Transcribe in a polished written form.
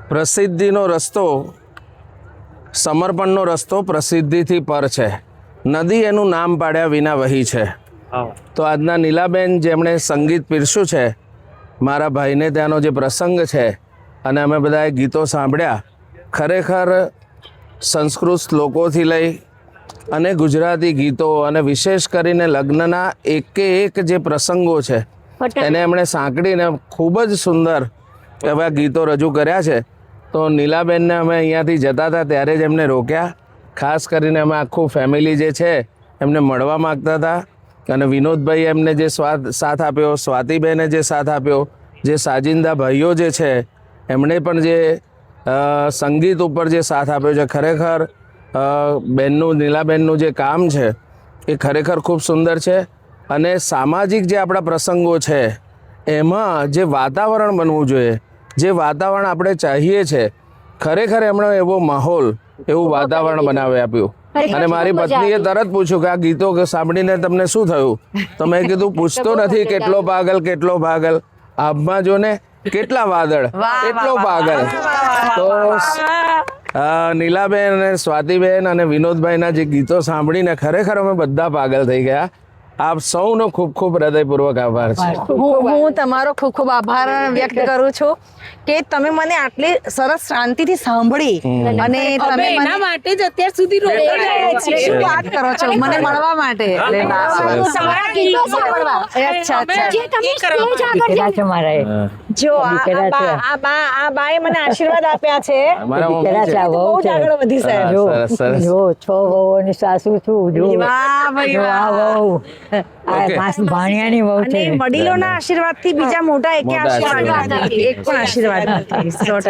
પ્રસિદ્ધિનો રસ્તો, સમર્પણનો રસ્તો પ્રસિદ્ધિથી પર છે. નદી એનું નામ પાડ્યા વિના વહી છે. તો આજના નીલાબેન જેમણે સંગીત પીરસ્યું છે, મારા ભાઈને ત્યાંનો જે પ્રસંગ છે અને અમે બધાએ ગીતો સાંભળ્યા, ખરેખર સંસ્કૃત શ્લોકોથી લઈ અને ગુજરાતી ગીતો અને વિશેષ કરીને લગ્નના એકે એક જે પ્રસંગો છે એને એમણે સાંકળીને ખૂબ જ સુંદર એવા ગીતો રજૂ કર્યા છે. તો નીલાબેનને અમે અહીંયાથી જતા હતા ત્યારે જ એમને રોક્યા. ખાસ કરીને અમે આખું ફેમિલી જે છે એમને મળવા માગતા હતા અને વિનોદભાઈ એમને જે સાથ આપ્યો, સ્વાતિબેને જે સાથ આપ્યો, જે સાજિંદા ભાઈઓ જે છે એમણે પણ જે સંગીત ઉપર જે સાથ આપ્યો છે, ખરેખર બેનનું, નીલાબેનનું જે કામ છે એ ખરેખર ખૂબ સુંદર છે. અને સામાજિક જે આપણા પ્રસંગો છે એમાં જે વાતાવરણ બનવું જોઈએ, જે વાતાવરણ આપણે ચાહીએ છીએ, ખરેખર એમણે એવો માહોલ, એવું વાતાવરણ બનાવી આપ્યું. અને મારી પત્નીએ તરત પૂછ્યું કે આ ગીતો સાંભળીને તમને શું થયું? તો મેં કીધું પૂછતો નથી કેટલો પાગલ કેટલો પાગલ, આભમાં જો ને કેટલા વાદળ એટલો પાગલ. તો નીલાબેન અને સ્વાતિબેન અને વિનોદભાઈના જે ગીતો સાંભળીને ખરેખર અમે બધા પાગલ થઈ ગયા. આપ સૌનો ખૂબ ખૂબ હૃદયપૂર્વક આભાર છે. હું તમારો ખૂબ ખૂબ આભાર વ્યક્ત કરું છું કે તમે મને આટલી સરસ શાંતિથી સાંભળી અને તમે એના માટે જ અત્યાર સુધી શું વાત કરો છો, મને મળવા માટે. જો આ બાએ મને આશીર્વાદ આપ્યા છે. બહુ જ આગળ વધી સાહેબ. જો 6 વહુઓની સાસુ છું. જો વાહ ભાઈ વાહ. ભાણિયાની વહુ છે. અને વડીલોના આશીર્વાદથી બીજા મોટા એક આશીર્વાદ નથી. એક પણ આશીર્વાદ નથી.